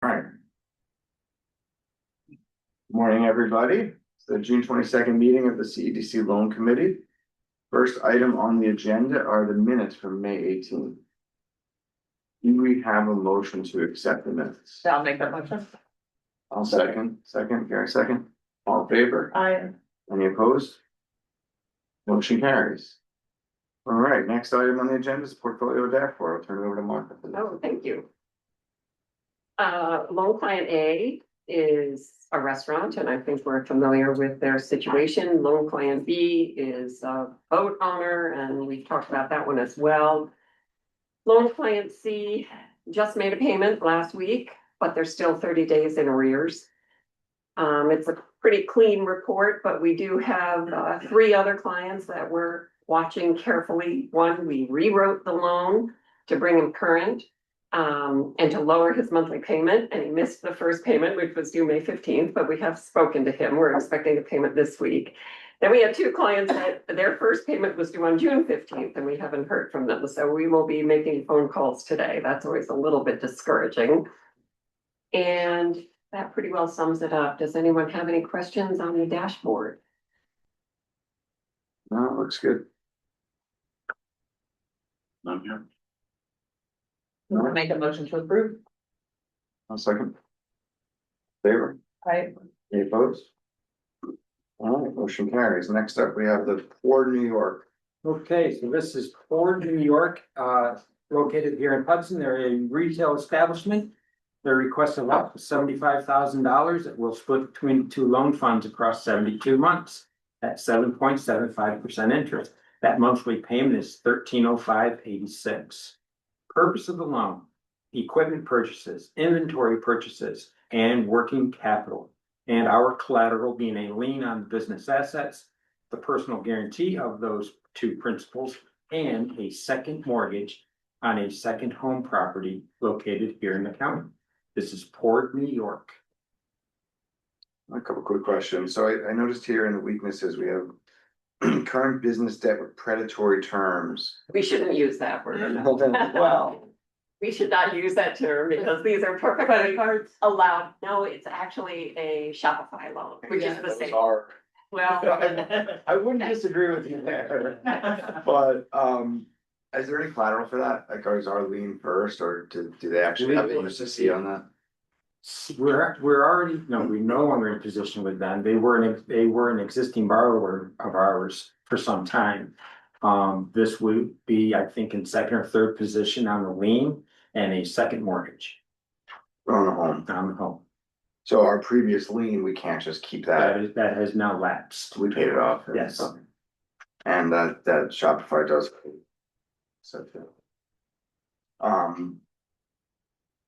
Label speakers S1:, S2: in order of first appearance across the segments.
S1: All right. Good morning, everybody. It's the June 22nd meeting of the CEDC Loan Committee. First item on the agenda are the minutes from May 18th. Do we have a motion to accept the minutes?
S2: I'll make that motion.
S1: I'll second. Gary second. All in favor?
S2: Aye.
S1: Any opposed? Motion carries. All right, next item on the agenda is portfolio dashboard. I'll turn it over to Martha for this.
S2: Oh, thank you. Loan client A is a restaurant, and I think we're familiar with their situation. Loan client B is a boat owner, and we've talked about that one as well. Loan client C just made a payment last week, but they're still 30 days in arrears. It's a pretty clean report, but we do have 3 other clients that we're watching carefully. One, we rewrote the loan to bring him current and to lower his monthly payment, and he missed the first payment, which was due May 15th, but we have spoken to him. We're expecting a payment this week. Then we have 2 clients that their first payment was due on June 15th, and we haven't heard from them. So we will be making phone calls today. That's always a little bit discouraging. And that pretty well sums it up. Does anyone have any questions on the dashboard?
S1: No, it looks good. None here.
S2: I'll make a motion to approve.
S1: I'll second. Favor?
S2: Aye.
S1: Any opposed? All right, motion carries. Next up, we have the Port New York.
S3: Okay, so this is Ford, New York, located here in Hudson. They're a retail establishment. They're requesting up to $75,000 that will split between 2 loan funds across 72 months at 7.75% interest. That monthly payment is $1305.86. Purpose of the loan: equipment purchases, inventory purchases, and working capital. And our collateral being a lien on business assets, the personal guarantee of those 2 principals, and a second mortgage on a second home property located here in the county. This is Port, New York.
S1: A couple quick questions. So I noticed here in the weaknesses, we have current business debt with predatory terms.
S2: We shouldn't use that word.
S1: Well,
S2: We should not use that term because these are perfectly allowed. No, it's actually a Shopify loan, which is the
S1: those
S2: same.
S1: are,
S2: Well,
S1: I wouldn't disagree with you there. But, is there any collateral for that? Like, is our lien first, or do they actually have an see on that?
S3: We're already, no, we're no longer in position with them. They were an existing borrower of ours for some time. This would be, I think, in second or third position on the lien and a second mortgage
S1: On the home.
S3: on the home.
S1: So our previous lien, we can't just keep that.
S3: That has now lapsed.
S1: We paid it off.
S3: Yes.
S1: And that Shopify does. So.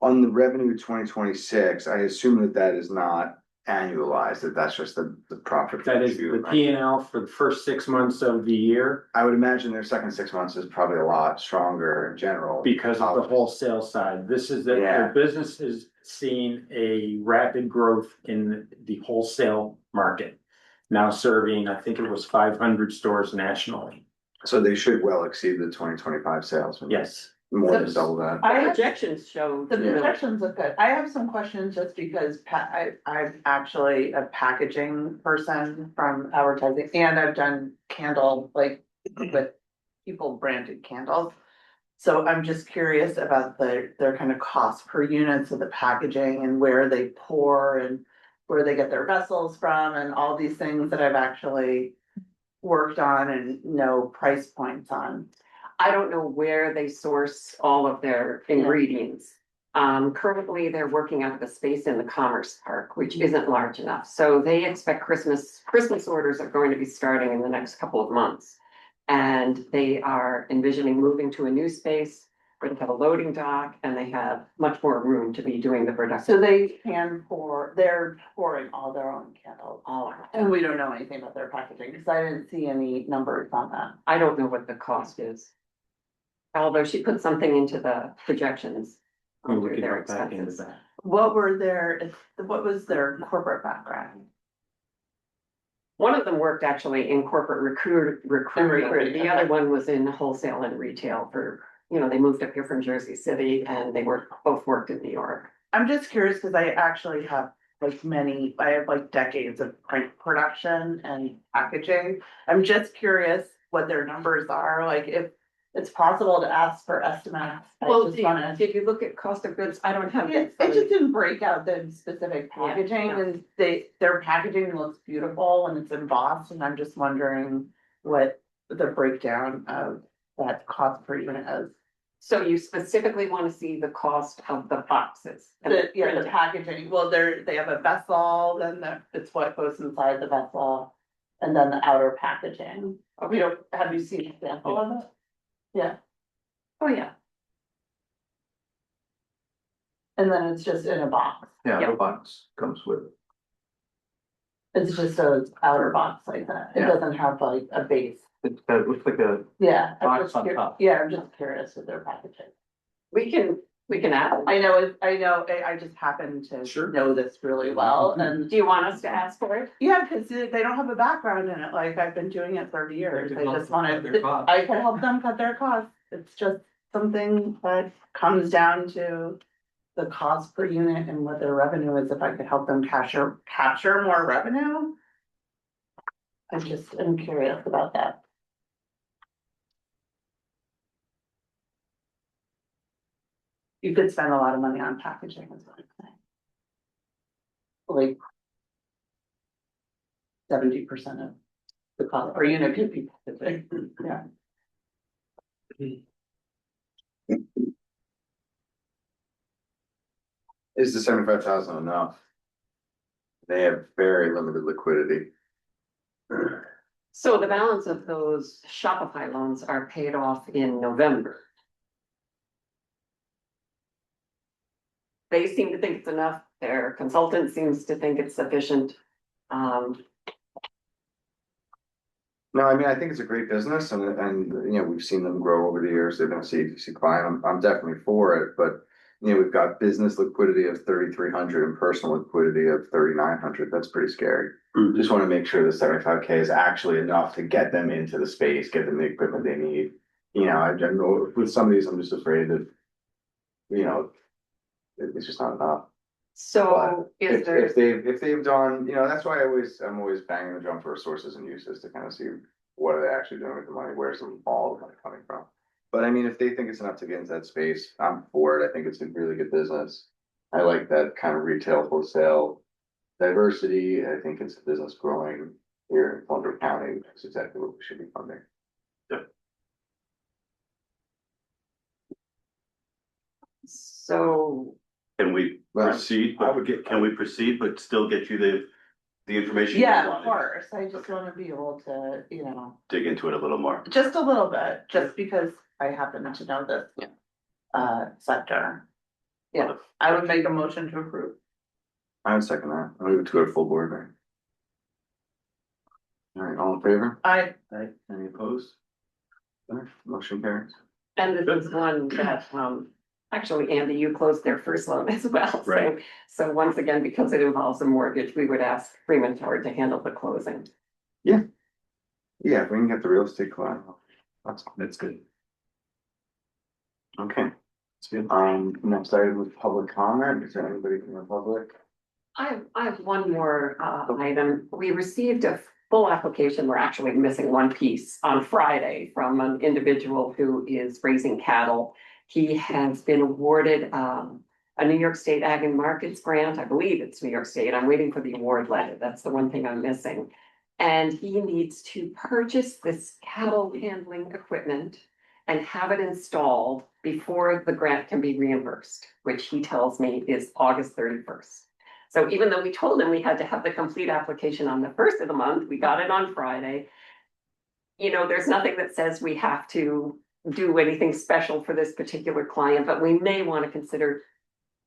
S1: On the revenue 2026, I assume that is not annualized, that's just the profit.
S3: That is the P&L for the first 6 months of the year.
S1: I would imagine their second 6 months is probably a lot stronger in general.
S3: Because of the wholesale side. This is that
S1: Yeah.
S3: the business is seeing a rapid growth in the wholesale market. Now serving, I think it was 500 stores nationally.
S1: So they should well exceed the 2025 sales.
S3: Yes.
S1: More than double that.
S2: projections show.
S4: The projections look good. I have some questions just because I'm actually a packaging person from advertising, and I've done candle, like with people branded candles. So I'm just curious about their kind of cost per units of the packaging and where they pour and where they get their vessels from and all these things that I've actually worked on and know price points on.
S2: I don't know where they source all of their ingredients. Currently, they're working out of a space in the Commerce Park, which isn't large enough. So they expect Christmas orders are going to be starting in the next couple of months. And they are envisioning moving to a new space where they have a loading dock and they have much more room to be doing the production.
S4: So they're pouring all their own candles.
S2: All of it.
S4: And we don't know anything about their packaging, because I didn't see any numbers on that.
S2: I don't know what the cost is. Although she put something into the projections.
S3: And
S2: Under
S3: we could
S2: their
S3: look back into
S2: expenses.
S3: that.
S4: What was their corporate background?
S2: One of them worked actually in corporate recruiting.
S4: recruiting,
S2: The other
S4: okay.
S2: one was in wholesale and retail they moved up here from Jersey City and they both worked in New York.
S4: I'm just curious, because I actually have I have like decades of print production and packaging. I'm just curious what their numbers are, like if it's possible to ask for estimates. I
S2: Well,
S4: just wanna.
S2: did you look at cost of goods? I don't have.
S4: Yeah, it just didn't break out the specific
S2: Yeah,
S4: packaging
S2: yeah.
S4: and their packaging looks beautiful and it's embossed and I'm just wondering what the breakdown of that cost per unit is.
S2: So you specifically want to see the cost of the boxes? and
S4: The
S2: printing.
S4: packaging, well, they have a vessel, then it's what goes inside the vessel. And then the outer packaging. Have you seen an example of it? Yeah,
S2: Oh, yeah.
S4: and then it's just in a box.
S1: Yeah,
S2: Yeah.
S1: the box comes with it.
S4: It's just a outer box like that. It
S1: Yeah.
S4: doesn't have like a base.
S1: It looks like a
S4: Yeah. I'm
S1: box
S4: just
S1: on
S4: cur-
S1: top.
S4: Yeah, I'm just curious with their packaging.
S2: We can ask.
S4: I know, I just happen to
S3: Sure.
S4: know this really well and.
S2: Do you want us to ask for it?
S4: Yeah, cause they don't have a background in it, like I've been doing it 30 years,
S3: They
S4: I
S3: can
S4: just
S3: help
S4: wanna,
S3: cut their costs.
S4: I can help them cut their costs. It's just something that comes down to the cost per unit and what their revenue is, if I could help them capture more revenue. I just am curious about that. You could spend a lot of money on packaging, is what I'm saying. Like 70% of the cost per unit could be packaging, yeah.
S1: Is the 75,000 enough? They have very limited liquidity.
S2: So the balance of those Shopify loans are paid off in November. They seem to think it's enough. Their consultant seems to think it's sufficient.
S1: No, I mean, I think it's a great business and, you know, we've seen them grow over the years. They've been a CEDC client. I'm definitely for it, but. You know, we've got business liquidity of 3,300 and personal liquidity of 3,900. That's pretty scary. Just want to make sure the 75K is actually enough to get them into the space, get them the equipment they need. You know, I know with some of these, I'm just afraid that, you know, it's just not enough.
S2: So is there,
S1: If they've done, you know, that's why I'm always banging the drum for sources and uses to kind of see what are they actually doing with the money, where's all the money coming from. But I mean, if they think it's enough to get into that space, I'm for it. I think it's a really good business. I like that kind of retail wholesale diversity. I think it's a business growing here in Plunder County. That's exactly what we should be funding.
S2: so
S5: Can we
S1: Well,
S5: proceed?
S1: I would get-
S5: Can we proceed, but still get you the information? you
S4: Yeah, of
S5: wanted?
S4: course, I just wanna be able to,
S5: Dig into it a little more.
S4: just a little bit, just because I happen to know this.
S2: Yeah.
S4: Sector.
S2: Yeah.
S4: I would make a motion to approve.
S1: I would second that. I'll leave it to a full board, right? All right, all in favor? Any opposed? All right, motion carries.
S2: and this is one that, actually, Andy, you closed their first loan as well. So-
S5: Right.
S2: So once again, because it involves a mortgage, we would ask Freeman Howard to handle the closing.
S1: Yeah, if we can get the real estate collateral, that's good. Okay. Next item is public comment. Is there anybody from the public?
S2: I have one more item. We received a full application. We're actually missing one piece on Friday from an individual who is raising cattle. He has been awarded a New York State Ag and Markets grant. I believe it's New York State. I'm waiting for the award letter. That's the one thing I'm missing. And he needs to purchase this cattle handling equipment and have it installed before the grant can be reimbursed, which he tells me is August 31st. So even though we told him we had to have the complete application on the first of the month, we got it on Friday. You know, there's nothing that says we have to do anything special for this particular client, but we may want to consider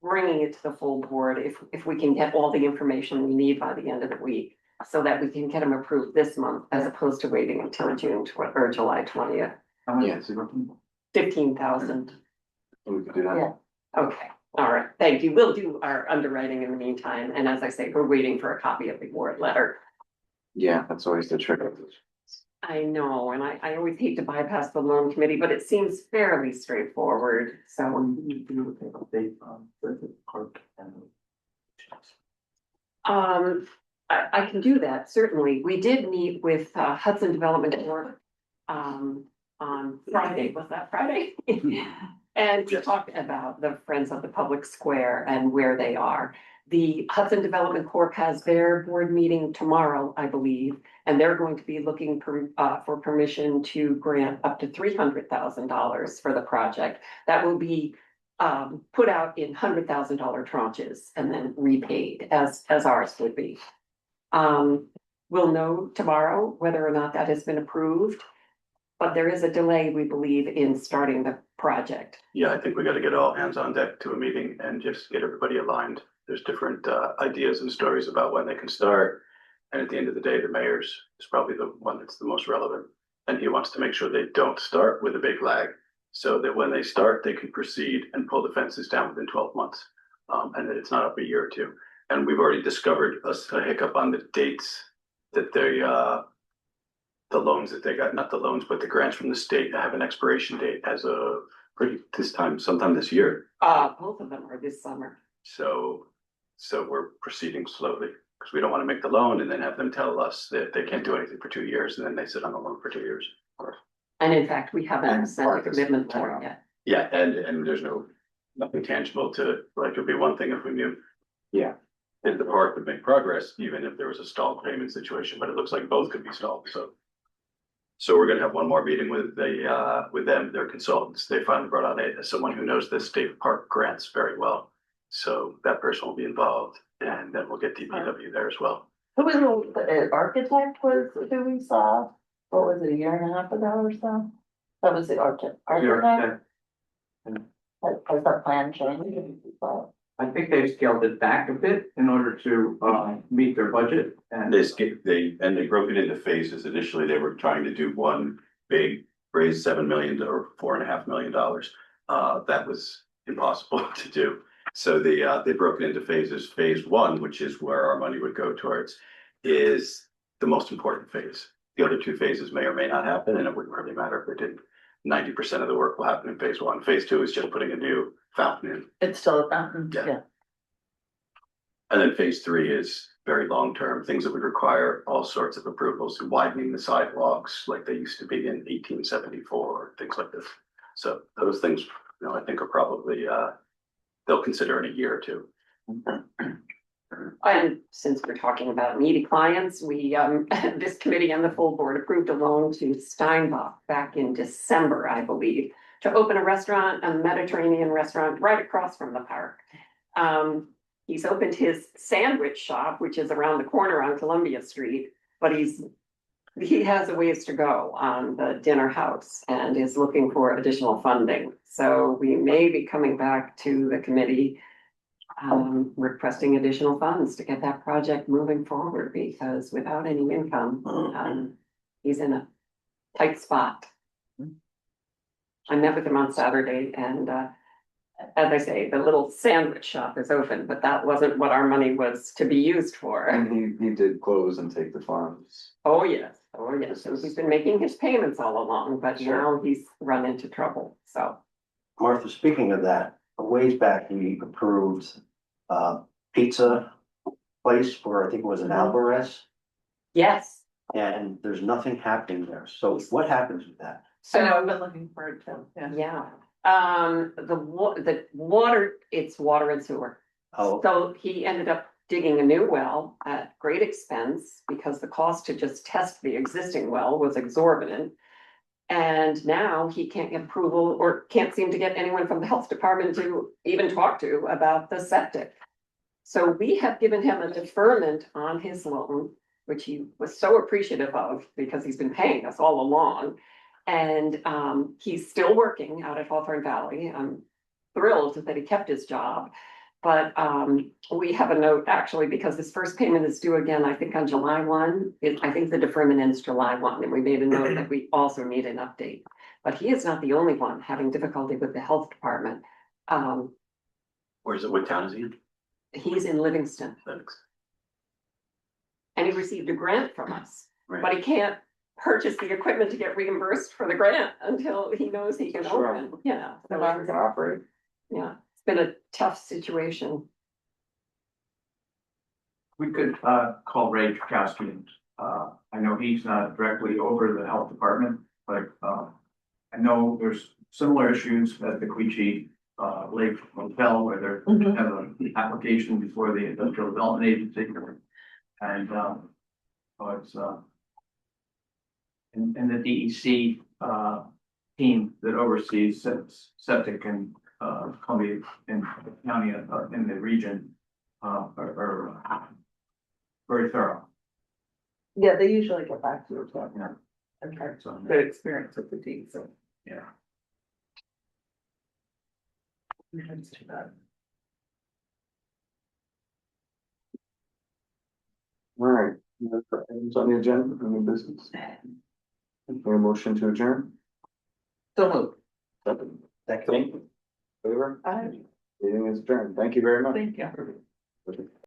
S2: bringing it to the full board if we can get all the information we need by the end of the week, so that we can get them approved this month as opposed to waiting until or July 20th.
S1: Yes.
S2: 15,000.
S1: We could do that.
S4: Yeah.
S2: Okay, all right, thank you. We'll do our underwriting in the meantime, and as I say, we're waiting for a copy of the award letter.
S1: Yeah, that's always the trick.
S2: I know, and I always hate to bypass the loan committee, but it seems fairly straightforward, so. I can do that, certainly. We did meet with Hudson Development Board on Friday, was that Friday? And we talked about the Friends of the Public Square and where they are. The Hudson Development Corp has their board meeting tomorrow, I believe, and they're going to be looking for permission to grant up to $300,000 for the project. That will be put out in $100,000 tranches and then repaid as ours would be. We'll know tomorrow whether or not that has been approved. But there is a delay, we believe, in starting the project.
S5: Yeah, I think we gotta get all hands on deck to a meeting and just get everybody aligned. There's different ideas and stories about when they can start. And at the end of the day, the mayor's is probably the one that's the most relevant. And he wants to make sure they don't start with a big lag. So that when they start, they can proceed and pull the fences down within 12 months. And that it's not up a year or two. And we've already discovered a hiccup on the dates that they the loans that they got, not the loans, but the grants from the state have an expiration date as of sometime this year.
S2: Both of them are this summer.
S5: So we're proceeding slowly because we don't want to make the loan and then have them tell us that they can't do anything for 2 years and then they sit on the loan for 2 years.
S2: And in fact, we haven't
S1: And
S2: sent a
S1: Marcus,
S2: commitment for it yet.
S5: Yeah, and there's nothing tangible to, like, it'd be one thing if we knew.
S1: Yeah.
S5: If the park would make progress, even if there was a stalled payment situation, but it looks like both could be stalled, so. So we're gonna have one more meeting with them, their consultants. They finally brought on someone who knows the state park grants very well. So that person will be involved and then we'll get DPW there as well.
S4: Who was the architect was who we saw, what was it, a year and a half ago or so? That was the architect. Has that plan changed?
S3: I think they've scaled it back a bit in order to meet their budget and.
S5: They broke it into phases. Initially, they were trying to do one big, raise $7 million or $4.5 million. That was impossible to do. So they broke it into phases. Phase one, which is where our money would go towards, is the most important phase. The other two phases may or may not happen, and it wouldn't really matter if they did. 90% of the work will happen in phase one. Phase two is just putting a new fountain in.
S4: It's still a fountain,
S5: Yeah.
S4: yeah.
S5: And then phase three is very long-term, things that would require all sorts of approvals, widening the sidewalks like they used to be in 1874, things like this. So those things, I think are probably, they'll consider in a year or two.
S2: And since we're talking about needy clients, we, this committee and the full board approved a loan to Steinbach back in December, I believe, to open a restaurant, a Mediterranean restaurant right across from the park. He's opened his sandwich shop, which is around the corner on Columbia Street, but he has a ways to go on the dinner house and is looking for additional funding. So we may be coming back to the committee requesting additional funds to get that project moving forward, because without any income, he's in a tight spot. I met with him on Saturday and, as I say, the little sandwich shop is open, but that wasn't what our money was to be used for.
S1: And he did close and take the funds.
S2: Oh, yes. So he's been making his payments all along, but now he's run into trouble, so.
S6: Martha, speaking of that, a ways back, we approved pizza place for, I think it was an Alvarez,
S2: Yes,
S6: and there's nothing happening there. So what happens with that?
S4: I know, I've
S2: so,
S4: been looking for it too, yeah.
S2: yeah, the water, it's water and sewer.
S6: Oh,
S2: So he ended up digging a new well at great expense because the cost to just test the existing well was exorbitant. And now he can't get approval or can't seem to get anyone from the health department to even talk to about the septic. So we have given him a deferment on his loan, which he was so appreciative of because he's been paying us all along. And he's still working out at Hawthorne Valley. I'm thrilled that he kept his job. But we have a note actually, because his first payment is due again, I think on July 1. I think the deferment ends July 1, and we made a note that we also need an update. But he is not the only one having difficulty with the health department.
S5: Where's it? What town is he in?
S2: He's in Livingston,
S5: Thanks.
S2: and he received a grant from us,
S5: Right.
S2: but he can't purchase the equipment to get reimbursed for the grant until he knows he can
S1: Sure.
S2: open, yeah.
S1: So I can operate.
S2: Yeah, it's been a tough situation.
S7: We could call Ray Chakowski. I know he's not directly over the health department, but I know there's similar issues at the Queechee Lake Hotel where they
S4: Mhm.
S7: have an application before the Industrial Development Agency. And so it's and the DEC team that oversees septic and Columbia and county in the region are very thorough.
S4: Yeah, they usually get back to you, so,
S7: Yeah.
S4: okay,
S7: So,
S4: good experience with the team, so.
S7: yeah.
S4: That's too bad.
S1: All right, items on the agenda, any business? Okay, motion to adjourn.
S4: So moved.
S1: Second.
S6: Thank you.
S1: Favor?
S4: Aye.
S1: Meeting is adjourned. Thank you very much.
S4: Thank you.